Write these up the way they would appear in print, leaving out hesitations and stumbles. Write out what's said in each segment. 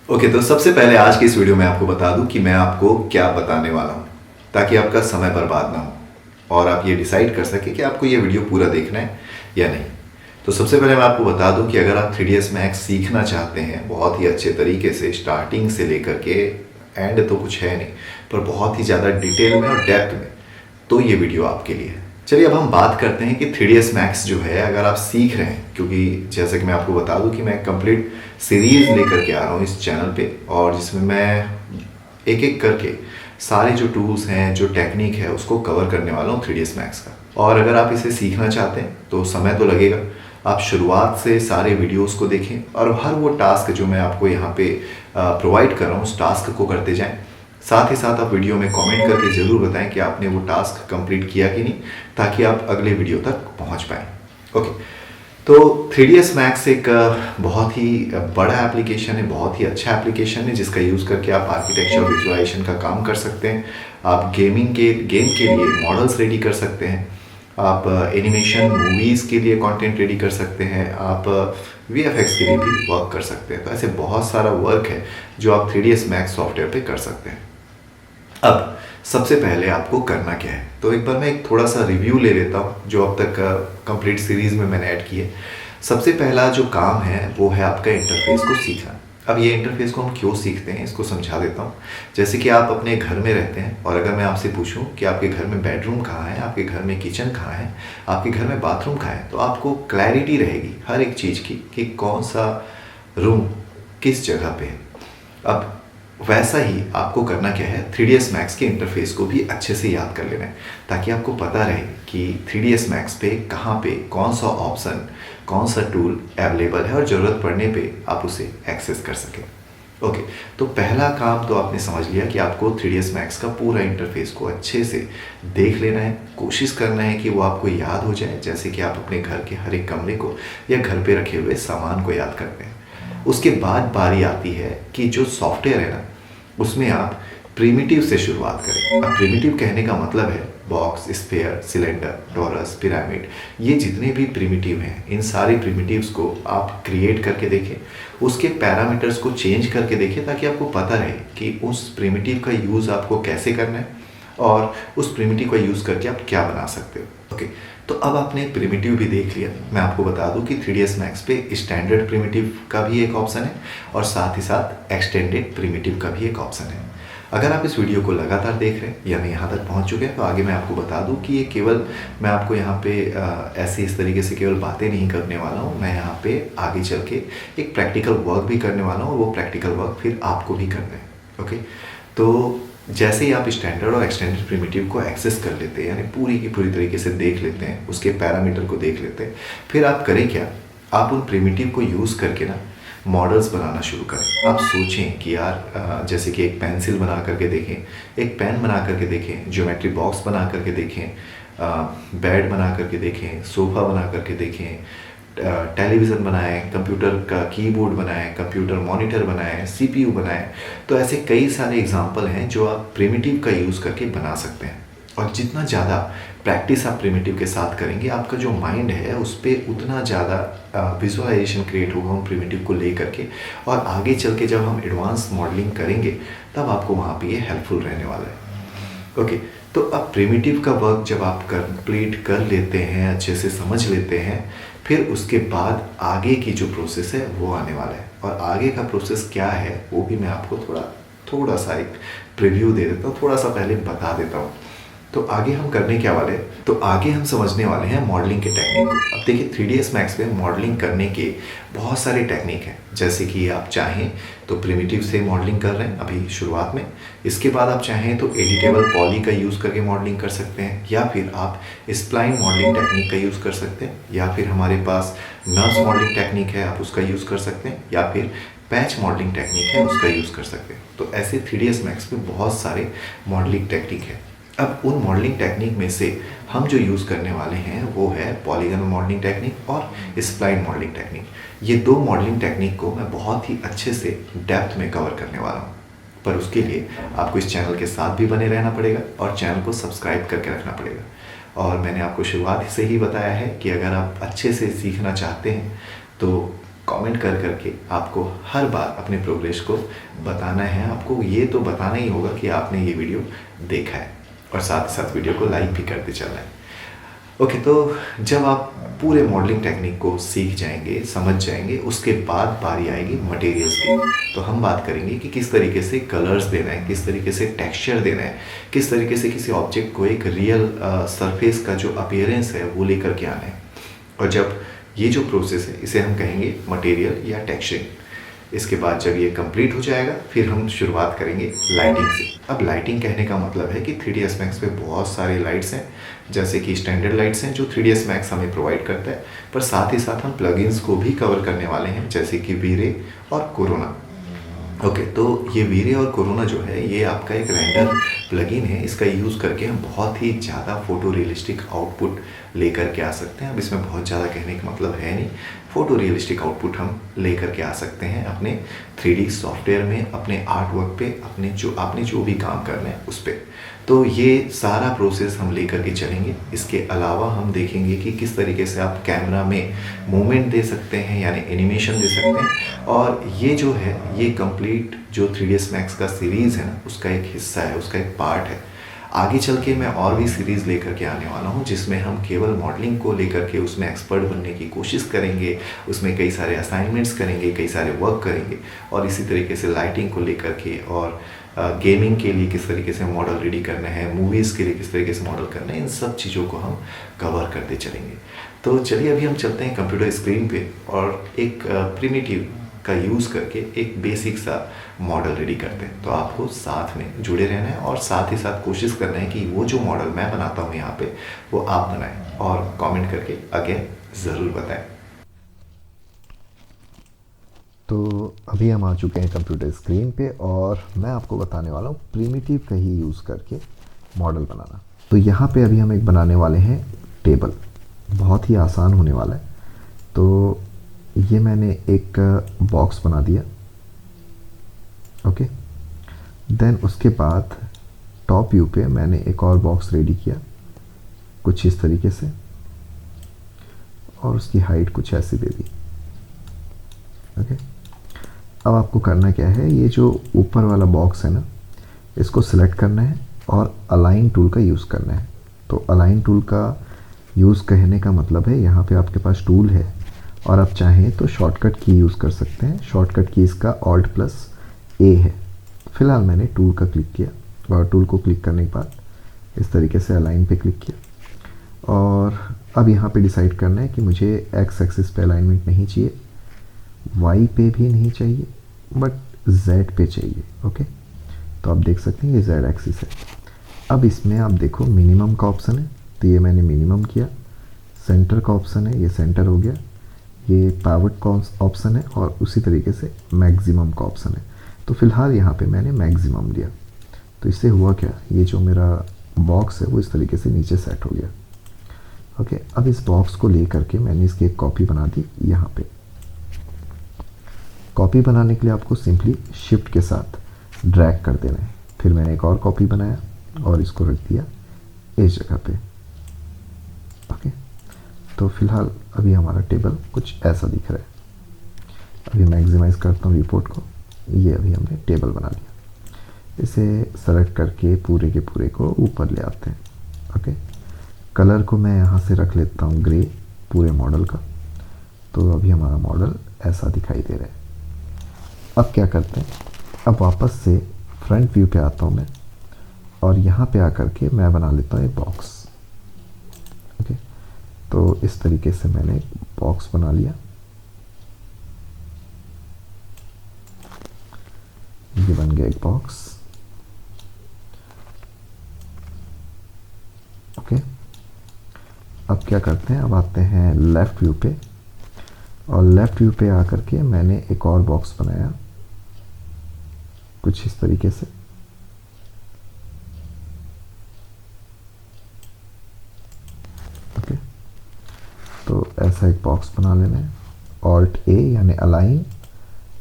Okay, तो सबसे पहले आज की इस वीडियो में आपको बता दूं कि मैं आपको क्या बताने वाला हूं, ताकि आपका समय बर्बाद ना हो और आप ये डिसाइड कर सकें कि आपको ये वीडियो पूरा देखना है या नहीं। तो सबसे पहले मैं आपको बता दूं कि अगर आप 3ds Max सीखना चाहते हैं बहुत ही अच्छे तरीके से, स्टार्टिंग से लेकर के एंड तो कुछ है नहीं, पर बहुत ही ज़्यादा डिटेल में और डेप्थ में, तो ये वीडियो आपके लिए है। चलिए अब हम बात करते हैं कि 3ds Max जो है अगर आप सीख रहे हैं, क्योंकि जैसे कि मैं आपको बता दूं कि मैं कंप्लीट सीरीज़ लेकर के आ रहा हूँ इस चैनल पे, और जिसमें मैं एक एक करके सारे जो टूल्स हैं, जो टेक्निक है, उसको कवर करने वाला हूँ 3ds Max का। और अगर आप इसे सीखना चाहते हैं तो समय तो लगेगा। आप शुरुआत से सारे वीडियोस को देखें और हर वो टास्क जो मैं आपको यहाँ पे प्रोवाइड कर रहा हूँ उस टास्क को करते जाएं। साथ ही साथ आप वीडियो में कमेंट करके ज़रूर बताएं कि आपने वो टास्क कंप्लीट किया कि नहीं, ताकि आप अगले वीडियो तक पहुँच पाएँ। ओके, तो 3ds Max एक बहुत ही बड़ा एप्लीकेशन है, बहुत ही अच्छा एप्लीकेशन है, जिसका यूज़ करके आप आर्किटेक्चर विजुअलाइजेशन का काम कर सकते हैं। आप गेम के लिए मॉडल्स रेडी कर सकते हैं। आप एनिमेशन मूवीज़ के लिए कंटेंट रेडी कर सकते हैं। आप VFX के लिए भी वर्क कर सकते हैं। तो ऐसे बहुत सारा वर्क है जो आप 3ds Max सॉफ्टवेयर पे कर सकते हैं। अब सबसे पहले आपको करना क्या है, तो एक बार मैं एक थोड़ा सा रिव्यू ले लेता हूँ जो अब तक कंप्लीट सीरीज़ में मैंने ऐड किए। सबसे पहला जो काम है वो है आपका इंटरफेस को सीखना। अब ये इंटरफेस को हम क्यों सीखते हैं इसको समझा देता हूँ। जैसे कि आप अपने घर में रहते हैं और अगर मैं आपसे पूछूं कि आपके घर में बेडरूम कहाँ है, आपके घर में किचन कहाँ है, आपके घर में बाथरूम कहाँ है, तो आपको क्लैरिटी रहेगी हर एक चीज़ की कि कौन सा रूम किस जगह पे है। अब वैसा ही आपको करना क्या है, 3ds Max के इंटरफेस को भी अच्छे से याद कर लेना है, ताकि आपको पता रहे कि 3ds Max पे कहाँ पे कौन सा ऑप्शन, कौन सा टूल अवेलेबल है और ज़रूरत पड़ने पे आप उसे एक्सेस कर सकें। ओके, तो पहला काम तो आपने समझ लिया कि आपको 3ds Max का पूरा इंटरफेस को अच्छे से देख लेना है। कोशिश करना है कि वो आपको याद हो जाए, जैसे कि आप अपने घर के हर एक कमरे को या घर पे रखे हुए सामान को याद करते हैं। उसके बाद बारी आती है कि जो सॉफ्टवेयर है ना, उसमें आप प्रिमिटिव से शुरुआत करें। अब प्रिमिटिव कहने का मतलब है box, sphere, cylinder, taurus, pyramid, ये जितने भी प्रिमिटिव हैं, इन सारे प्रिमिटिव्स को आप क्रिएट करके देखें, उसके पैरामीटर्स को चेंज करके देखें, ताकि आपको पता रहे कि उस प्रिमिटिव का यूज़ आपको कैसे करना है और उस प्रिमिटिव का यूज़ करके आप क्या बना सकते हो। ओके, तो अब आपने प्रिमिटिव भी देख लिया। मैं आपको बता दूं कि 3ds Max पे स्टैंडर्ड प्रिमिटिव का भी एक ऑप्शन है और साथ ही साथ एक्सटेंडेड प्रिमिटिव का भी एक ऑप्शन है। अगर आप इस वीडियो को लगातार देख रहे हैं यानी यहाँ तक पहुँच चुके हैं, तो आगे मैं आपको बता दूं कि ये केवल मैं आपको यहाँ पे ऐसे इस तरीके से केवल बातें नहीं करने वाला हूँ। मैं यहाँ पे आगे चल के एक प्रैक्टिकल वर्क भी करने वाला हूँ और वो प्रैक्टिकल वर्क फिर आपको भी करना है। ओके, तो जैसे ही आप स्टैंडर्ड और एक्सटेंडेड प्रिमिटिव को एक्सेस कर लेते हैं, यानी पूरी की पूरी तरीके से देख लेते हैं, उसके पैरामीटर को देख लेते हैं, फिर आप करें क्या, आप उन प्रिमिटिव को यूज़ करके ना मॉडल्स बनाना शुरू करें। आप सोचें कि यार जैसे कि एक पेंसिल बना करके देखें, एक पेन बना करके देखें, ज्योमेट्री बॉक्स बना करके देखें, बेड बना करके देखें, सोफ़ा बना करके देखें, टेलीविज़न बनाएं, कंप्यूटर का कीबोर्ड बनाएं, कंप्यूटर मॉनिटर बनाएं, CPU बनाएं। तो ऐसे कई सारे एग्जांपल हैं जो आप प्रिमिटिव का यूज़ करके बना सकते हैं। और जितना ज़्यादा प्रैक्टिस आप प्रिमिटिव के साथ करेंगे, आपका जो माइंड है उस पर उतना ज़्यादा विजुअलाइजेशन क्रिएट होगा उन प्रिमिटिव को ले करके, और आगे चल के जब हम एडवांस मॉडलिंग करेंगे तब आपको वहाँ पे ये हेल्पफुल रहने वाला है। ओके, तो अब प्रिमिटिव का वर्क जब आप कंप्लीट कर लेते हैं, अच्छे से समझ लेते हैं, फिर उसके बाद आगे की जो प्रोसेस है वो आने वाला है। और आगे का प्रोसेस क्या है वो भी मैं आपको थोड़ा सा एक प्रीव्यू दे देता हूँ, थोड़ा सा पहले बता देता हूँ। तो आगे हम करने क्या वाले हैं, तो आगे हम समझने वाले हैं मॉडलिंग के टेक्निक को। अब देखिए 3ds Max पे मॉडलिंग करने के बहुत सारे टेक्निक हैं। जैसे कि आप चाहें तो प्रिमिटिव से मॉडलिंग कर रहे हैं अभी शुरुआत में, इसके बाद आप चाहें तो एडिटेबल पॉली का यूज़ करके मॉडलिंग कर सकते हैं, या फिर आप स्प्लाइन मॉडलिंग टेक्निक का यूज़ कर सकते हैं, या फिर हमारे पास नर्व्स मॉडलिंग टेक्निक है आप उसका यूज़ कर सकते हैं, या फिर पैच मॉडलिंग टेक्निक है उसका यूज़ कर सकते हैं। तो ऐसे 3ds Max पे बहुत सारे मॉडलिंग टेक्निक है। अब उन मॉडलिंग टेक्निक में से हम जो यूज़ करने वाले हैं वो है पॉलीगन मॉडलिंग टेक्निक और स्प्लाइन मॉडलिंग टेक्निक। ये दो मॉडलिंग टेक्निक को मैं बहुत ही अच्छे से डेप्थ में कवर करने वाला हूँ, पर उसके लिए आपको इस चैनल के साथ भी बने रहना पड़ेगा और चैनल को सब्सक्राइब करके रखना पड़ेगा। और मैंने आपको शुरुआत से ही बताया है कि अगर आप अच्छे से सीखना चाहते हैं तो कमेंट कर करके आपको हर बार अपने प्रोग्रेस को बताना है। आपको ये तो बताना ही होगा कि आपने ये वीडियो देखा है, और साथ ही साथ वीडियो को लाइक भी करते चलना है। ओके, तो जब आप पूरे मॉडलिंग टेक्निक को सीख जाएंगे, समझ जाएंगे, उसके बाद बारी आएगी मटेरियल्स की। तो हम बात करेंगे कि किस तरीके से कलर्स देना है, किस तरीके से टेक्सचर देना है, किस तरीके से किसी ऑब्जेक्ट को एक रियल सरफेस का जो अपीयरेंस है वो लेकर के आना है। और जब ये जो प्रोसेस है इसे हम कहेंगे मटेरियल या टेक्सचरिंग। इसके बाद जब ये कंप्लीट हो जाएगा फिर हम शुरुआत करेंगे लाइटिंग से। अब लाइटिंग कहने का मतलब है कि 3ds Max पे बहुत सारे लाइट्स हैं, जैसे कि स्टैंडर्ड लाइट्स हैं जो 3ds Max हमें प्रोवाइड करता है, पर साथ ही साथ हम प्लगइन्स को भी कवर करने वाले हैं, जैसे कि वी-रे और कोरोना। ओके, तो ये वी-रे और कोरोना जो है ये आपका एक रेंडर प्लगइन है। इसका यूज़ करके हम बहुत ही ज़्यादा फ़ोटो रियलिस्टिक आउटपुट लेकर के आ सकते हैं। अब इसमें बहुत ज़्यादा कहने का मतलब है नहीं, फ़ोटो रियलिस्टिक आउटपुट हम लेकर के आ सकते हैं अपने 3D सॉफ्टवेयर में, अपने आर्ट वर्क पे, आपने जो भी काम करना है उस पर। तो ये सारा प्रोसेस हम लेकर के चलेंगे। इसके अलावा हम देखेंगे कि किस तरीके से आप कैमरा में मूवमेंट दे सकते हैं, यानी एनिमेशन दे सकते हैं। और ये जो है ये कंप्लीट जो 3ds Max का सीरीज़ है ना, उसका एक हिस्सा है, उसका एक पार्ट है। आगे चल के मैं और भी सीरीज़ लेकर के आने वाला हूँ, जिसमें हम केवल मॉडलिंग को लेकर के उसमें एक्सपर्ट बनने की कोशिश करेंगे, उसमें कई सारे असाइनमेंट्स करेंगे, कई सारे वर्क करेंगे, और इसी तरीके से लाइटिंग को लेकर के और गेमिंग के लिए किस तरीके से मॉडल रेडी करना है, मूवीज़ के लिए किस तरीके से मॉडल करना है, इन सब चीज़ों को हम कवर करते चलेंगे। तो चलिए अभी हम चलते हैं कंप्यूटर स्क्रीन पे और एक प्रिमिटिव का यूज़ करके एक बेसिक सा मॉडल रेडी करते हैं। तो आपको साथ में जुड़े रहना है और साथ ही साथ कोशिश करना है कि वो जो मॉडल मैं बनाता हूँ यहाँ पे वो आप बनाएं, और कमेंट करके अगेन ज़रूर बताएं। तो अभी हम आ चुके हैं कंप्यूटर स्क्रीन पे और मैं आपको बताने वाला हूँ प्रिमिटिव का ही यूज़ करके मॉडल बनाना। तो यहाँ पे अभी हम एक बनाने वाले हैं टेबल, बहुत ही आसान होने वाला है। तो ये मैंने एक बॉक्स बना दिया। ओके, देन उसके बाद टॉप व्यू पे मैंने एक और बॉक्स रेडी किया कुछ इस तरीके से, और उसकी हाइट कुछ ऐसी दे दी। ओके, अब आपको करना क्या है, ये जो ऊपर वाला बॉक्स है ना, इसको सिलेक्ट करना है और अलाइन टूल का यूज़ करना है। तो अलाइन टूल का यूज़ कहने का मतलब है यहाँ पे आपके पास टूल है और आप चाहें तो शॉर्टकट की यूज़ कर सकते हैं। शॉर्टकट की इसका Alt+A है। फ़िलहाल मैंने टूल का क्लिक किया और टूल को क्लिक करने के बाद इस तरीके से अलाइन पे क्लिक किया, और अब यहाँ पे डिसाइड करना है कि मुझे एक्स एक्सिस पे अलाइनमेंट नहीं चाहिए, वाई पे भी नहीं चाहिए, बट जेड पे चाहिए। ओके, तो आप देख सकते हैं ये जेड एक्सिस है। अब इसमें आप देखो मिनिमम का ऑप्शन है, तो ये मैंने मिनिमम किया। सेंटर का ऑप्शन है, ये सेंटर हो गया। ये पावट का ऑप्शन है और उसी तरीके से मैक्सिमम का ऑप्शन है। तो फिलहाल यहाँ पे मैंने मैक्सिमम लिया। तो इससे हुआ क्या, ये जो मेरा बॉक्स है वो इस तरीके से नीचे सेट हो गया। ओके, अब इस बॉक्स को ले करके मैंने इसकी एक कॉपी बना दी। यहाँ पे कॉपी बनाने के लिए आपको सिंपली शिफ्ट के साथ ड्रैग कर देना है। फिर मैंने एक और कॉपी बनाया और इसको रख दिया इस जगह पे। ओके, तो फिलहाल अभी हमारा टेबल कुछ ऐसा दिख रहा है। अभी मैक्सिमाइज़ करता हूँ रिपोर्ट को। ये अभी हमने टेबल बना लिया। इसे सेलेक्ट करके पूरे के पूरे को ऊपर ले आते हैं। ओके, कलर को मैं यहाँ से रख लेता हूँ ग्रे पूरे मॉडल का। तो अभी हमारा मॉडल ऐसा दिखाई दे रहा है। अब क्या करते हैं, अब वापस से फ्रंट व्यू पे आता हूँ मैं, और यहाँ पे आकर के मैं बना लेता हूँ एक बॉक्स। ओके, तो इस तरीके से मैंने एक बॉक्स बना लिया। ये बन गया एक बॉक्स। ओके, अब क्या करते हैं, अब आते हैं लेफ़्ट व्यू पे, और लेफ़्ट व्यू पे आकर के मैंने एक और बॉक्स बनाया कुछ इस तरीके से। ओके, तो ऐसा एक बॉक्स बना लेना है। Alt+A यानी अलाइन,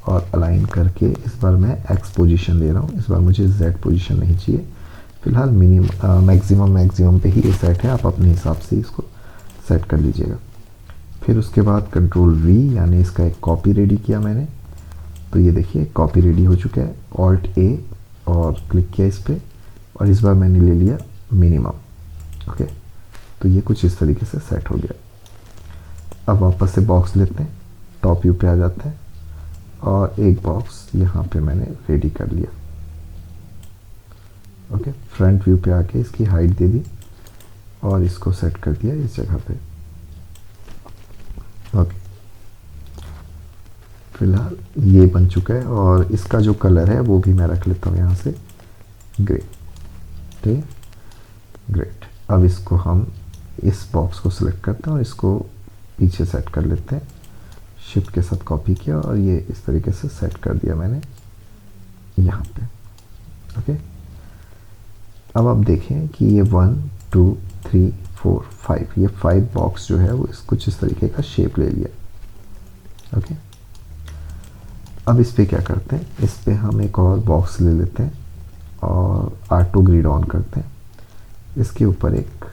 और अलाइन करके इस बार मैं एक्स पोजीशन ले रहा हूँ। इस बार मुझे जेड पोजीशन नहीं चाहिए। फिलहाल मैक्सिमम पे ही ये सेट है, आप अपने हिसाब से इसको सेट कर लीजिएगा। फिर उसके बाद कंट्रोल V यानी इसका एक कॉपी रेडी किया मैंने। तो ये देखिए कॉपी रेडी हो चुका है। ऑल्ट A और क्लिक किया इस पर, और इस बार मैंने ले लिया मिनिमम। ओके, तो ये कुछ इस तरीके से सेट हो गया। अब वापस से बॉक्स लेते हैं, टॉप व्यू पे आ जाते हैं, और एक बॉक्स यहाँ पे मैंने रेडी कर लिया। ओके, फ्रंट व्यू पे आके इसकी हाइट दे दी और इसको सेट कर दिया इस जगह पे। ओके, फिलहाल ये बन चुका है, और इसका जो कलर है वो भी मैं रख लेता हूँ यहाँ से ग्रे। ठीक है, ग्रेट। अब इसको हम इस बॉक्स को सिलेक्ट करते हैं और इसको पीछे सेट कर लेते हैं। शिफ्ट के साथ कॉपी किया और ये इस तरीके से सेट कर दिया मैंने यहाँ पे। ओके, अब आप देखें कि ये 1 2 3 4 5 ये 5 बॉक्स जो है वो कुछ इस तरीके का शेप ले लिया। ओके, अब इस पे क्या करते हैं, इस पे हम एक और बॉक्स ले लेते हैं और R2 ग्रिड ऑन करते हैं। इसके ऊपर एक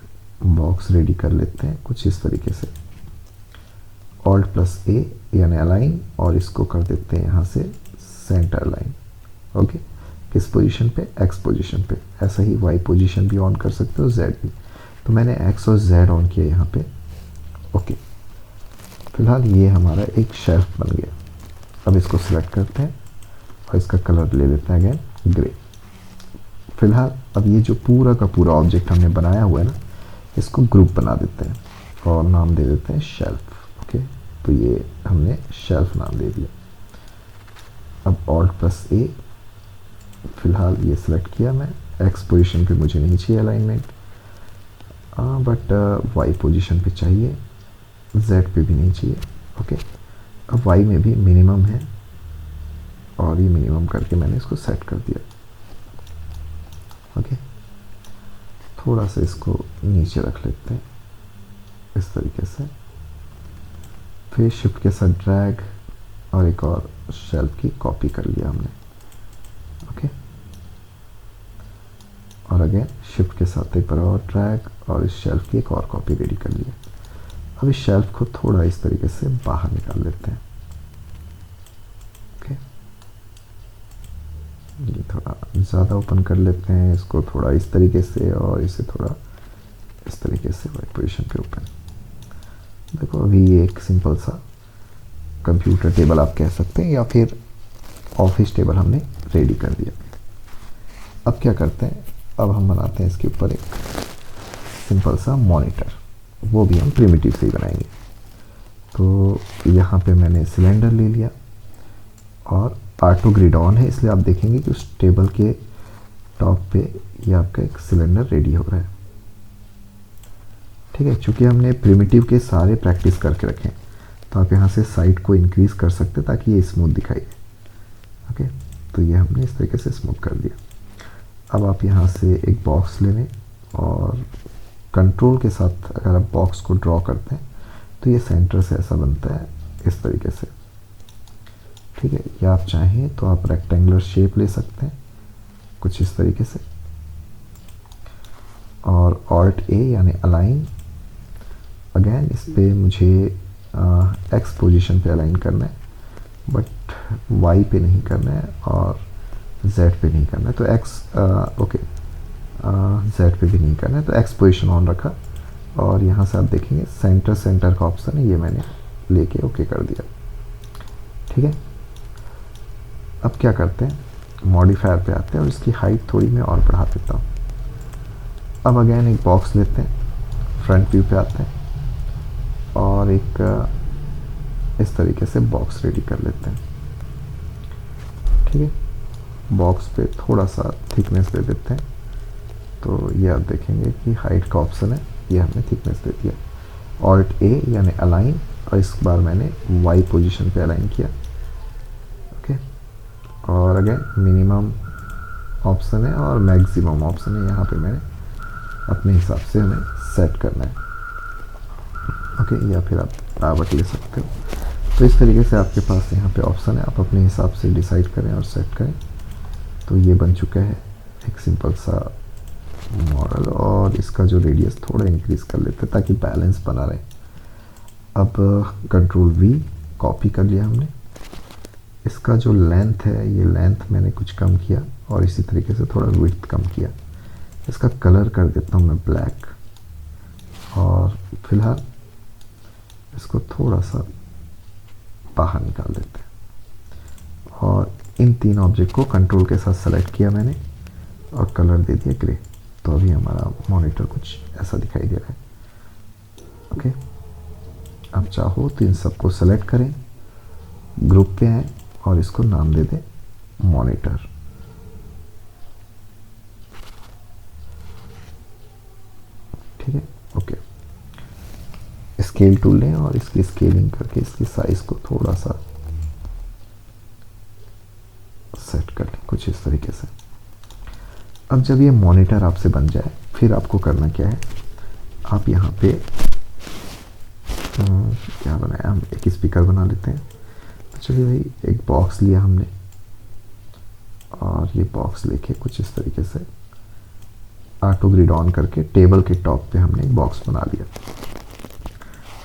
बॉक्स रेडी कर लेते हैं कुछ इस तरीके से। ऑल्ट प्लस A यानी अलाइन, और इसको कर देते हैं यहाँ से सेंटर लाइन। ओके, किस पोजीशन पे, X पोजीशन पे। ऐसा ही Y पोजीशन भी ऑन कर सकते हो, Z भी। तो मैंने X और Z ऑन किया यहाँ पे। ओके, फिलहाल ये हमारा एक शेल्फ बन गया। अब इसको सिलेक्ट करते हैं और इसका कलर ले लेते हैं अगेन ग्रे। फिलहाल अब ये जो पूरा का पूरा ऑब्जेक्ट हमने बनाया हुआ है ना, इसको ग्रुप बना देते हैं और नाम दे देते हैं शेल्फ। ओके, तो ये हमने शेल्फ नाम दे दिया। अब ऑल्ट प्लस A, फिलहाल ये सिलेक्ट किया मैं। X पोजीशन पे मुझे नहीं चाहिए अलाइनमेंट, बट Y पोजीशन पे चाहिए, Z पे भी नहीं चाहिए। ओके, अब Y में भी मिनिमम है और ये मिनिमम करके मैंने इसको सेट कर दिया। ओके, थोड़ा सा इसको नीचे रख लेते हैं इस तरीके से। फिर शिफ्ट के साथ ड्रैग और एक और शेल्फ की कॉपी कर लिया हमने। ओके, और अगेन शिफ्ट के साथ एक बार और ड्रैग और इस शेल्फ की एक और कॉपी रेडी कर लिया। अब इस शेल्फ को थोड़ा इस तरीके से बाहर निकाल लेते हैं। ओके, ये थोड़ा ज़्यादा ओपन कर लेते हैं इसको, थोड़ा इस तरीके से, और इसे थोड़ा इस तरीके से वाई पोजीशन पे ओपन। देखो अभी ये एक सिंपल सा कंप्यूटर टेबल आप कह सकते हैं, या फिर ऑफिस टेबल हमने रेडी कर दिया। अब क्या करते हैं, अब हम बनाते हैं इसके ऊपर एक सिंपल सा मॉनिटर, वो भी हम प्रिमिटिव से ही बनाएंगे। तो यहाँ पे मैंने सिलेंडर ले लिया और R2 ग्रिड ऑन है, इसलिए आप देखेंगे कि उस टेबल के टॉप पे ये आपका एक सिलेंडर रेडी हो रहा है। ठीक है, चूँकि हमने प्रिमिटिव के सारे प्रैक्टिस करके रखे हैं, तो आप यहाँ से साइड को इंक्रीज़ कर सकते हैं ताकि ये स्मूथ दिखाई दे। ओके, तो ये हमने इस तरीके से स्मूथ कर दिया। अब आप यहाँ से एक बॉक्स ले लें और कंट्रोल के साथ अगर आप बॉक्स को ड्रॉ करते हैं तो ये सेंटर से ऐसा बनता है इस तरीके से। ठीक है, या आप चाहें तो आप रेक्टेंगुलर शेप ले सकते हैं कुछ इस तरीके से, और ऑल्ट A यानी अलाइन। अगेन इस पे मुझे X पोजीशन पे अलाइन करना है, बट Y पे नहीं करना है और Z पे नहीं करना है। तो ओके, Z पे भी नहीं करना है, तो X पोजीशन ऑन रखा, और यहाँ से आप देखेंगे सेंटर का ऑप्शन है, ये मैंने लेके ओके कर दिया। ठीक है, अब क्या करते हैं, मॉडिफायर पे आते हैं और इसकी हाइट थोड़ी मैं और बढ़ा देता हूँ। अब अगेन एक बॉक्स लेते हैं, फ्रंट व्यू पे आते हैं और एक इस तरीके से बॉक्स रेडी कर लेते हैं। ठीक है, बॉक्स पे थोड़ा सा थिकनेस दे देते हैं, तो ये आप देखेंगे कि हाइट का ऑप्शन है, ये हमने थिकनेस दे दिया। ऑल्ट A यानी अलाइन, और इस बार मैंने Y पोजीशन पे अलाइन किया। ओके, और अगेन मिनिमम ऑप्शन है और मैक्सिमम ऑप्शन है, यहाँ पे मैंने अपने हिसाब से हमें सेट करना है। ओके, या फिर आप आवट ले सकते हो। तो इस तरीके से आपके पास यहाँ पे ऑप्शन है, आप अपने हिसाब से डिसाइड करें और सेट करें। तो ये बन चुका है एक सिंपल सा मॉडल, और इसका जो रेडियस थोड़ा इंक्रीज़ कर लेते हैं ताकि बैलेंस बना रहे। अब कंट्रोल V कॉपी कर लिया हमने। इसका जो लेंथ है, ये लेंथ मैंने कुछ कम किया और इसी तरीके से थोड़ा विड्थ कम किया। इसका कलर कर देता हूँ मैं ब्लैक, और फिलहाल इसको थोड़ा सा बाहर निकाल देते हैं। और इन तीन ऑब्जेक्ट को कंट्रोल के साथ सेलेक्ट किया मैंने और कलर दे दिया ग्रे। तो अभी हमारा मॉनिटर कुछ ऐसा दिखाई दे रहा है। ओके, अब चाहो तो इन सबको सेलेक्ट करें, ग्रुप पे आए और इसको नाम दे दें मॉनिटर। ठीक है, ओके। स्केल टूल लें और इसकी स्केलिंग करके इसकी साइज को थोड़ा सा सेट कर लें कुछ इस तरीके से। अब जब ये मॉनिटर आपसे बन जाए, फिर आपको करना क्या है, आप यहाँ पे क्या बनाया, हम एक स्पीकर बना लेते हैं। तो चलिए भाई, एक बॉक्स लिया हमने और ये बॉक्स लेके कुछ इस तरीके से ऑटो ग्रिड ऑन करके टेबल के टॉप पे हमने एक बॉक्स बना लिया।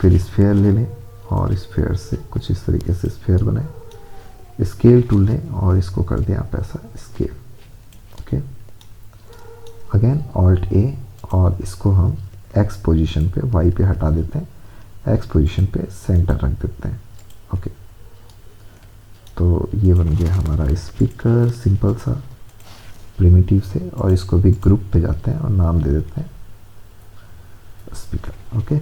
फिर स्फेयर ले लें और स्फेयर से कुछ इस तरीके से स्फेयर बनाए। स्केल टूल लें और इसको कर दें आप ऐसा स्केल। ओके, अगेन ऑल्ट ए और इसको हम एक्स पोजीशन पे, वाई पे हटा देते हैं, एक्स पोजीशन पे सेंटर रख देते हैं। ओके, तो ये बन गया हमारा स्पीकर, सिंपल सा प्रिमिटिव से। और इसको भी ग्रुप पे जाते हैं और नाम दे देते हैं स्पीकर। ओके,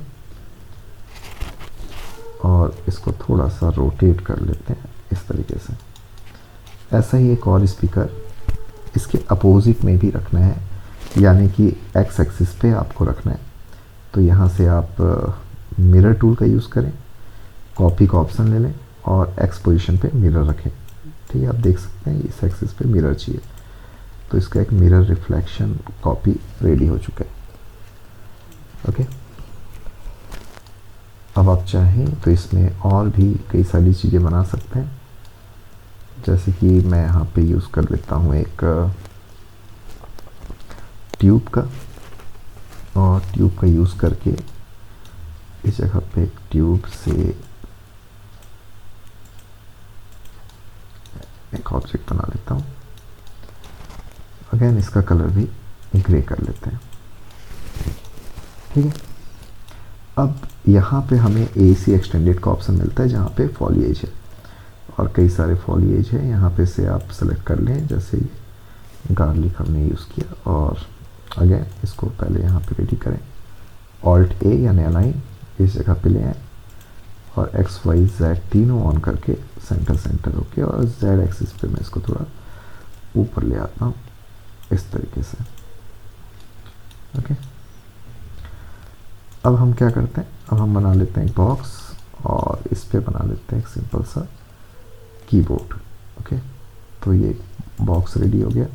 और इसको थोड़ा सा रोटेट कर लेते हैं इस तरीके से। ऐसा ही एक और स्पीकर इसके अपोजिट में भी रखना है, यानी कि एक्स एक्सिस पे आपको रखना है। तो यहाँ से आप मिरर टूल का यूज़ करें, कॉपी का ऑप्शन ले लें और एक्स पोजीशन पे मिरर रखें। ठीक है, आप देख सकते हैं इस एक्सिस पे मिरर चाहिए, तो इसका एक मिरर रिफ्लेक्शन कॉपी रेडी हो चुका है। ओके, अब आप चाहें तो इसमें और भी कई सारी चीज़ें बना सकते हैं, जैसे कि मैं यहाँ पे यूज़ कर लेता हूँ एक ट्यूब का, और ट्यूब का यूज़ करके इस जगह पे एक ट्यूब से एक ऑब्जेक्ट बना लेता हूँ। अगेन इसका कलर भी ग्रे कर लेते हैं। ठीक है, अब यहाँ पे हमें AC एक्सटेंडेड का ऑप्शन मिलता है, जहाँ पे फॉलिएज है और कई सारे फॉलिएज है। यहाँ पे से आप सेलेक्ट कर लें, जैसे गार्लिक हमने यूज़ किया। और अगेन इसको पहले यहाँ पे रेडी करें, ऑल्ट ए यानी अलाइन, इस जगह पे ले आए और एक्स वाई जेड तीनों ऑन करके सेंटर सेंटर होके, और जेड एक्सिस पे मैं इसको थोड़ा ऊपर ले आता हूँ इस तरीके से। ओके, अब हम क्या करते हैं, अब हम बना लेते हैं एक बॉक्स और इस पे बना लेते हैं एक सिंपल सा कीबोर्ड। ओके, तो ये बॉक्स रेडी हो गया।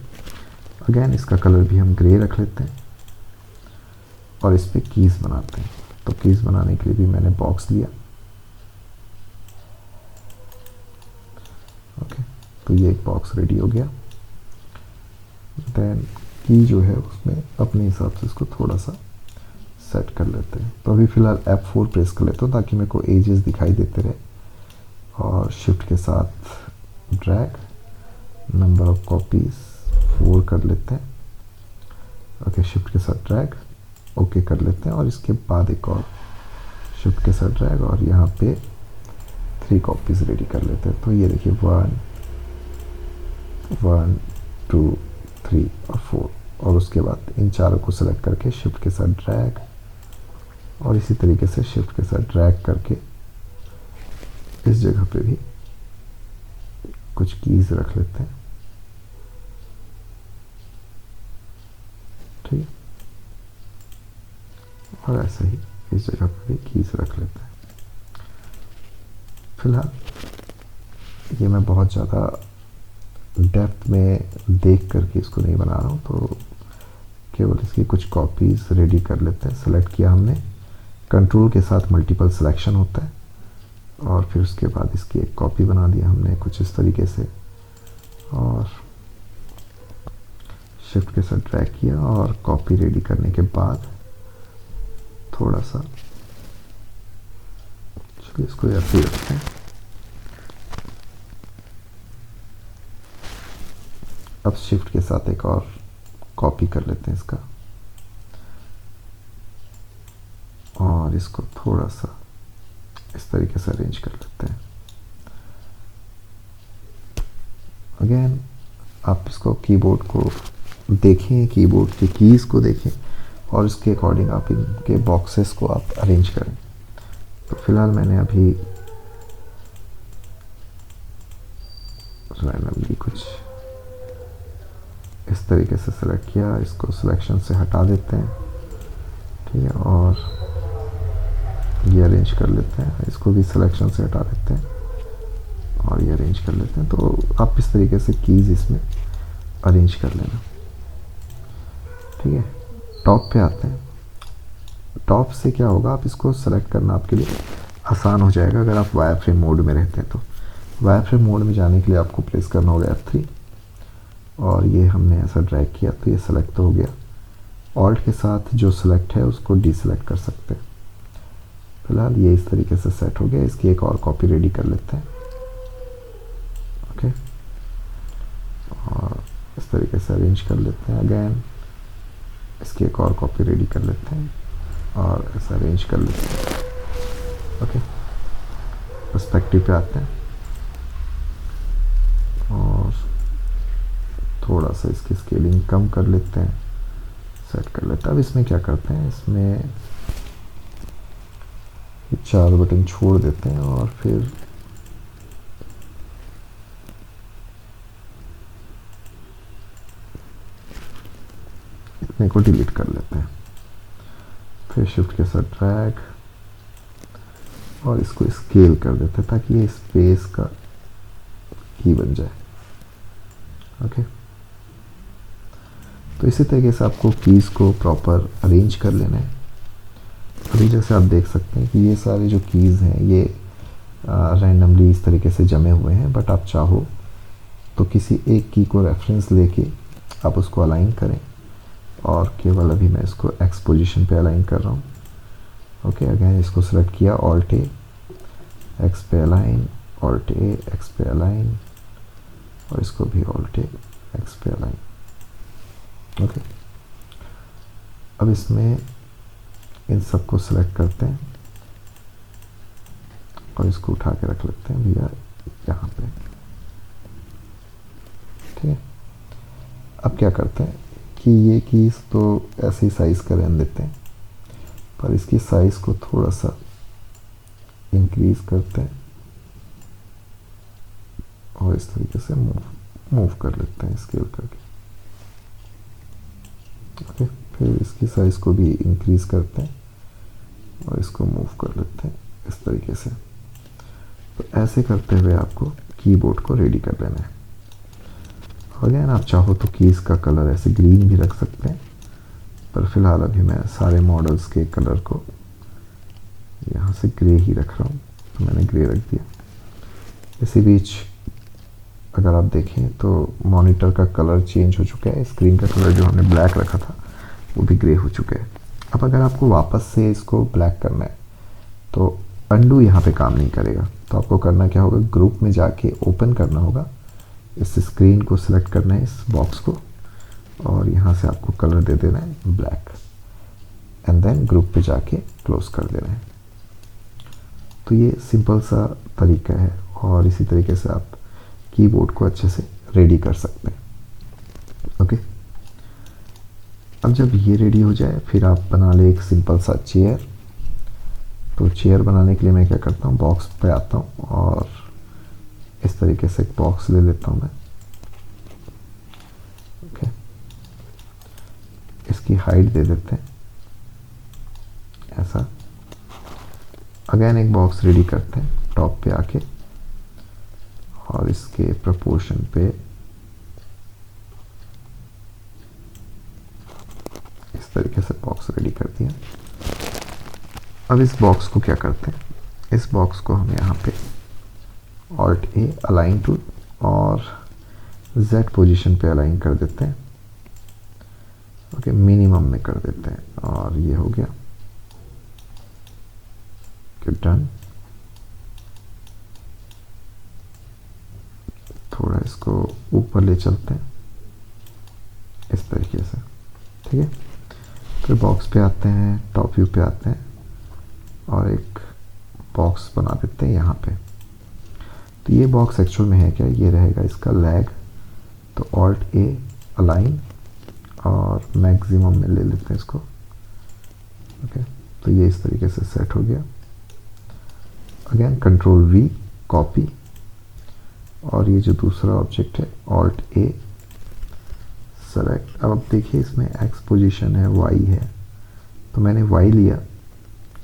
अगेन इसका कलर भी हम ग्रे रख लेते हैं और इस पे कीज़ बनाते हैं। तो कीज़ बनाने के लिए भी मैंने बॉक्स लिया। ओके, तो ये एक बॉक्स रेडी हो गया। देन की जो है उसमें अपने हिसाब से इसको थोड़ा सा सेट कर लेते हैं। तो अभी फ़िलहाल F4 प्रेस कर लेता हूँ ताकि मेरे को एजेस दिखाई देते रहे, और शिफ्ट के साथ ड्रैग, नंबर ऑफ कॉपीज़ 4 कर लेते हैं। ओके, शिफ्ट के साथ ड्रैग, ओके कर लेते हैं, और इसके बाद एक और शिफ्ट के साथ ड्रैग और यहाँ पे 3 कॉपीज़ रेडी कर लेते हैं। तो ये देखिए 1 1 2 3 और 4, और उसके बाद इन चारों को सेलेक्ट करके शिफ्ट के साथ ड्रैग, और इसी तरीके से शिफ्ट के साथ ड्रैग करके इस जगह पे भी कुछ कीज़ रख लेते हैं। ठीक है, और ऐसे ही इस जगह पे भी कीज़ रख लेते हैं। फिलहाल ये मैं बहुत ज़्यादा डेप्थ में देख करके इसको नहीं बना रहा हूँ, तो केवल इसकी कुछ कॉपीज़ रेडी कर लेते हैं। सेलेक्ट किया हमने, कंट्रोल के साथ मल्टीपल सिलेक्शन होता है, और फिर उसके बाद इसकी एक कॉपी बना दिया हमने कुछ इस तरीके से, और शिफ्ट के साथ ड्रैग किया, और कॉपी रेडी करने के बाद थोड़ा सा तो इसको ऐसे ही रखते हैं। अब शिफ्ट के साथ एक और कॉपी कर लेते हैं इसका, और इसको थोड़ा सा इस तरीके से अरेंज कर लेते हैं। अगेन आप इसको कीबोर्ड को देखें, कीबोर्ड के कीज़ को देखें, और उसके अकॉर्डिंग आप इनके बॉक्सेस को आप अरेंज करें। तो फिलहाल मैंने अभी रैंडमली कुछ इस तरीके से सेलेक्ट किया, इसको सिलेक्शन से हटा देते हैं, ठीक है, और ये अरेंज कर लेते हैं, इसको भी सिलेक्शन से हटा देते हैं और ये अरेंज कर लेते हैं। तो आप इस तरीके से कीज़ इसमें अरेंज कर लेना, ठीक है। टॉप पे आते हैं। टॉप से क्या होगा, आप इसको सेलेक्ट करना आपके लिए आसान हो जाएगा अगर आप वायर फ्रेम मोड में रहते हैं। तो वायर फ्रेम मोड में जाने के लिए आपको प्रेस करना होगा F3, और ये हमने ऐसा ड्रैग किया तो ये सेलेक्ट तो हो गया। ऑल्ट के साथ जो सेलेक्ट है उसको डीसेलेक्ट कर सकते हैं। फिलहाल ये इस तरीके से सेट हो गया। इसकी एक और कॉपी रेडी कर लेते हैं, ओके, और इस तरीके से अरेंज कर लेते हैं। अगेन इसकी एक और कॉपी रेडी कर लेते हैं और ऐसा अरेंज कर लेते हैं, ओके। पर्सपेक्टिव पे आते हैं और थोड़ा सा इसकी स्केलिंग कम कर लेते हैं, सेट कर लेते हैं। अब इसमें क्या करते हैं, इसमें 4 बटन छोड़ देते हैं और फिर इतने को डिलीट कर लेते हैं। फिर शिफ्ट के साथ ड्रैग और इसको स्केल कर देते हैं ताकि ये स्पेस का की बन जाए, ओके। तो इसी तरीके से आपको कीज़ को प्रॉपर अरेंज कर लेना है। अभी जैसे आप देख सकते हैं कि ये सारे जो कीज़ हैं ये रैंडमली इस तरीके से जमे हुए हैं, बट आप चाहो तो किसी एक की को रेफरेंस लेके आप उसको अलाइन करें, और केवल अभी मैं इसको एक्स पोजीशन पे अलाइन कर रहा हूँ, ओके। अगेन इसको सेलेक्ट किया, ऑल्ट ए, एक्स पे अलाइन, ऑल्ट ए, एक्स पे अलाइन, और इसको भी ऑल्ट ए, एक्स पे अलाइन, ओके। अब इसमें इन सबको सेलेक्ट करते हैं और इसको उठा के रख लेते हैं भैया यहाँ पे, ठीक है। अब क्या करते हैं कि ये कीज़ तो ऐसे ही साइज़ का रहने देते हैं, पर इसकी साइज़ को थोड़ा सा इंक्रीज करते हैं और इस तरीके से मूव कर लेते हैं स्केल करके, ओके। फिर इसकी साइज़ को भी इंक्रीज करते हैं और इसको मूव कर लेते हैं इस तरीके से। तो ऐसे करते हुए आपको कीबोर्ड को रेडी कर लेना है। अगेन आप चाहो तो कीज़ का कलर ऐसे ग्रीन भी रख सकते हैं, पर फिलहाल अभी मैं सारे मॉडल्स के कलर को यहाँ से ग्रे ही रख रहा हूँ, तो मैंने ग्रे रख दिया। इसी बीच अगर आप देखें तो मॉनिटर का कलर चेंज हो चुका है, स्क्रीन का कलर जो हमने ब्लैक रखा था वो भी ग्रे हो चुका है। अब अगर आपको वापस से इसको ब्लैक करना है तो अंडू यहाँ पे काम नहीं करेगा, तो आपको करना क्या होगा, ग्रुप में जाके ओपन करना होगा, इस स्क्रीन को सिलेक्ट करना है, इस बॉक्स को, और यहाँ से आपको कलर दे देना है ब्लैक, एंड देन ग्रुप पे जाके क्लोज कर देना है। तो ये सिंपल सा तरीका है और इसी तरीके से आप कीबोर्ड को अच्छे से रेडी कर सकते हैं, ओके। अब जब ये रेडी हो जाए फिर आप बना ले एक सिंपल सा चेयर। तो चेयर बनाने के लिए मैं क्या करता हूँ, बॉक्स पे आता हूँ और इस तरीके से एक बॉक्स ले लेता हूँ मैं, ओके। इसकी हाइट दे देते हैं ऐसा। अगेन एक बॉक्स रेडी करते हैं टॉप पे आके और इसके प्रोपोर्शन पे इस तरीके से बॉक्स रेडी कर दिया। अब इस बॉक्स को क्या करते हैं, इस बॉक्स को हम यहाँ पे ऑल्ट ए अलाइन टू और Z पोजीशन पे अलाइन कर देते हैं, ओके। मिनिमम में कर देते हैं और ये हो गया, डन। थोड़ा इसको ऊपर ले चलते हैं इस तरीके से, ठीक है। फिर बॉक्स पे आते हैं, टॉप व्यू पे आते हैं और एक बॉक्स बना देते हैं यहाँ पे। तो ये बॉक्स एक्चुअल में है क्या, ये रहेगा इसका लैग। तो ऑल्ट ए अलाइन और मैक्सिमम में ले लेते हैं इसको, ओके। तो ये इस तरीके से सेट हो गया। अगेन कंट्रोल वी कॉपी, और ये जो दूसरा ऑब्जेक्ट है ऑल्ट ए सेलेक्ट। अब देखिए इसमें एक्स पोजीशन है, वाई है, तो मैंने वाई लिया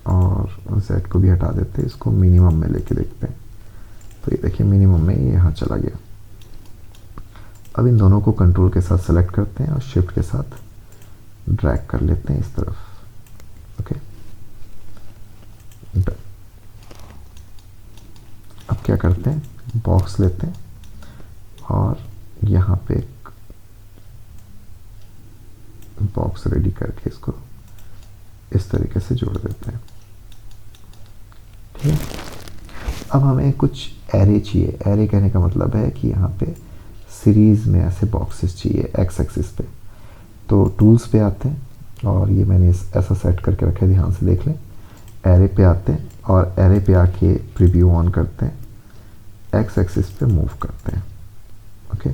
और जेड को भी हटा देते हैं, इसको मिनिमम में लेके देखते हैं। तो ये देखिए मिनिमम में ये यहाँ चला गया। अब इन दोनों को कंट्रोल के साथ सेलेक्ट करते हैं और शिफ्ट के साथ ड्रैग कर लेते हैं इस तरफ, ओके। अब क्या करते हैं, बॉक्स लेते हैं और यहाँ पे एक बॉक्स रेडी करके इसको इस तरीके से जोड़ देते हैं, ठीक है। अब हमें कुछ एरे चाहिए। एरे कहने का मतलब है कि यहाँ पे सीरीज में ऐसे बॉक्सेस चाहिए एक्स एक्सिस पे। तो टूल्स पे आते हैं और ये मैंने ऐसा सेट करके रखा है, ध्यान से देख लें। एरे पे आते हैं और एरे पे आके प्रीव्यू ऑन करते हैं, एक्स एक्सिस पे मूव करते हैं, ओके।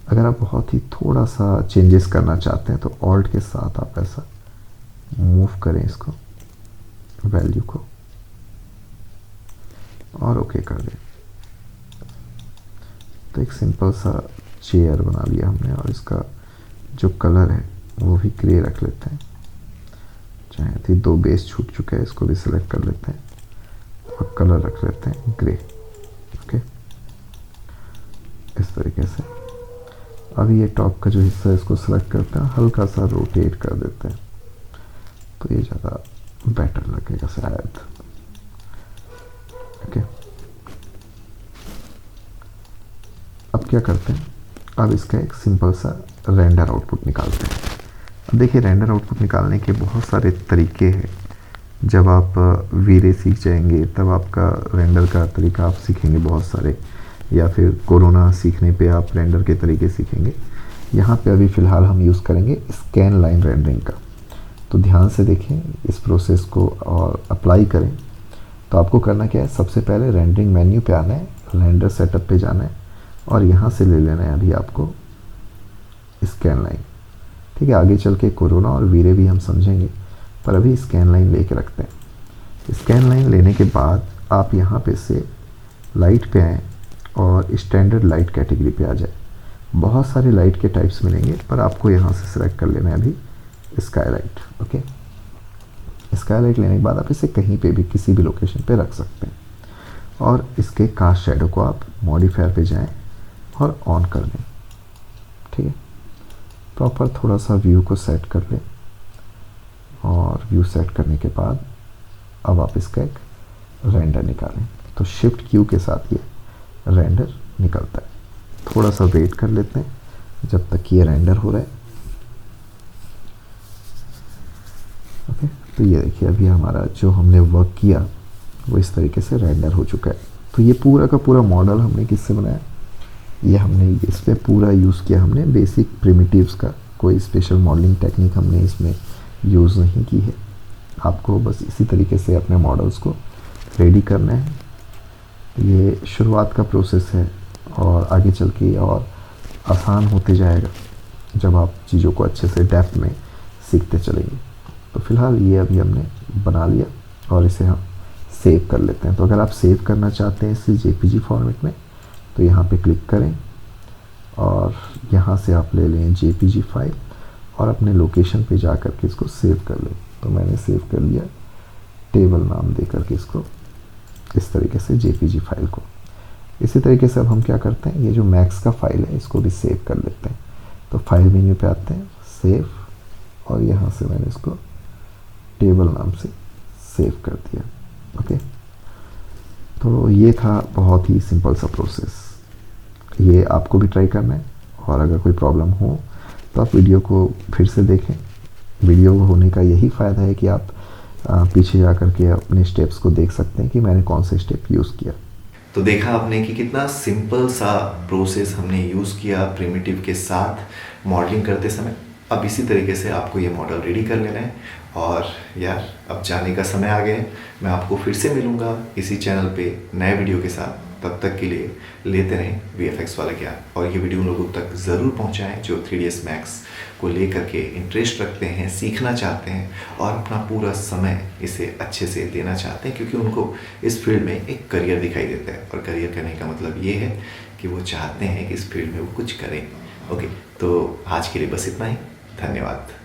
अगर आप बहुत ही थोड़ा सा चेंजेस करना चाहते हैं तो ऑल्ट के साथ आप ऐसा मूव करें इसको, वैल्यू को, और ओके कर दें। तो एक सिंपल सा चेयर बना लिया हमने और इसका जो कलर है वो भी ग्रे रख लेते हैं। चाहे तो दो बेस छूट चुका है, इसको भी सिलेक्ट कर लेते हैं और कलर रख लेते हैं ग्रे, ओके। इस तरीके से अभी ये टॉप का जो हिस्सा है इसको सिलेक्ट करते हैं, हल्का सा रोटेट कर देते हैं, तो ये ज़्यादा बेटर लगेगा शायद, ओके। अब क्या करते हैं, अब इसका एक सिंपल सा रेंडर आउटपुट निकालते हैं। अब देखिए रेंडर आउटपुट निकालने के बहुत सारे तरीके हैं। जब आप वीरे सीख जाएंगे तब आपका रेंडर का तरीका आप सीखेंगे बहुत सारे, या फिर कोरोना सीखने पे आप रेंडर के तरीके सीखेंगे। यहाँ पे अभी फ़िलहाल हम यूज़ करेंगे स्कैन लाइन रेंडरिंग का। तो ध्यान से देखें इस प्रोसेस को और अप्लाई करें। तो आपको करना क्या है, सबसे पहले रेंडरिंग मेन्यू पे आना है, रेंडर सेटअप पे जाना है और यहाँ से ले लेना है अभी आपको स्कैन लाइन, ठीक है। आगे चल के कोरोना और वीरे भी हम समझेंगे, पर अभी स्कैन लाइन लेके रखते हैं। स्कैन लाइन लेने के बाद आप यहाँ पे से लाइट पे आएँ और स्टैंडर्ड लाइट कैटेगरी पे आ जाए। बहुत सारे लाइट के टाइप्स मिलेंगे, पर आपको यहाँ से सिलेक्ट कर लेना है अभी sky light, okay. Sky light लेने के बाद आप इसे कहीं पे भी किसी भी लोकेशन पे रख सकते हैं और इसके कास्ट शैडो को आप मॉडिफायर पे जाएं और ऑन कर दें, ठीक है। प्रॉपर थोड़ा सा व्यू को सेट कर लें और व्यू सेट करने के बाद अब आप इसका एक रेंडर निकालें। तो शिफ्ट क्यू के साथ ये रेंडर निकलता है। थोड़ा सा वेट कर लेते हैं जब तक ये रेंडर हो रहा है, ओके। तो ये देखिए अभी हमारा जो हमने वर्क किया वो इस तरीके से रेंडर हो चुका है। तो ये पूरा का पूरा मॉडल हमने किससे बनाया, ये हमने इस पर पूरा यूज़ किया हमने बेसिक प्रिमिटिव्स का। कोई स्पेशल मॉडलिंग टेक्निक हमने इसमें यूज़ नहीं की है। आपको बस इसी तरीके से अपने मॉडल्स को रेडी करना है। ये शुरुआत का प्रोसेस है और आगे चल के और आसान होते जाएगा जब आप चीज़ों को अच्छे से डेप्थ में सीखते चलेंगे। तो फिलहाल ये अभी हमने बना लिया और इसे हम सेव कर लेते हैं। तो अगर आप सेव करना चाहते हैं इसे जेपीजी फॉर्मेट में तो यहाँ पे क्लिक करें और यहाँ से आप ले लें जेपीजी फाइल और अपने लोकेशन पे जा कर के इसको सेव कर लें। तो मैंने सेव कर लिया, टेबल नाम दे करके इसको इस तरीके से जेपीजी फाइल को। इसी तरीके से अब हम क्या करते हैं, ये जो मैक्स का फाइल है इसको भी सेव कर लेते हैं। तो फाइल मेन्यू पे आते हैं, सेव, और यहाँ से मैंने इसको टेबल नाम से सेव कर दिया, ओके। तो ये था बहुत ही सिंपल सा प्रोसेस। ये आपको भी ट्राई करना है और अगर कोई प्रॉब्लम हो तो आप वीडियो को फिर से देखें। वीडियो होने का यही फ़ायदा है कि आप पीछे जा कर के अपने स्टेप्स को देख सकते हैं कि मैंने कौन से स्टेप यूज़ किया। तो देखा आपने कि कितना सिंपल सा प्रोसेस हमने यूज़ किया प्रिमिटिव के साथ मॉडलिंग करते समय। अब इसी तरीके से आपको ये मॉडल रेडी कर लेना है। और यार अब जाने का समय आ गया है। मैं आपको फिर से मिलूँगा इसी चैनल पे नए वीडियो के साथ। तब तक के लिए लेते रहें VFX वाला ज्ञान, और ये वीडियो उन लोगों तक ज़रूर पहुंचाएं जो 3ds Max को लेकर के इंटरेस्ट रखते हैं, सीखना चाहते हैं और अपना पूरा समय इसे अच्छे से देना चाहते हैं, क्योंकि उनको इस फील्ड में एक करियर दिखाई देता है। और करियर करने का मतलब ये है कि वो चाहते हैं कि इस फील्ड में वो कुछ करें। ओके, तो आज के लिए बस इतना ही। धन्यवाद।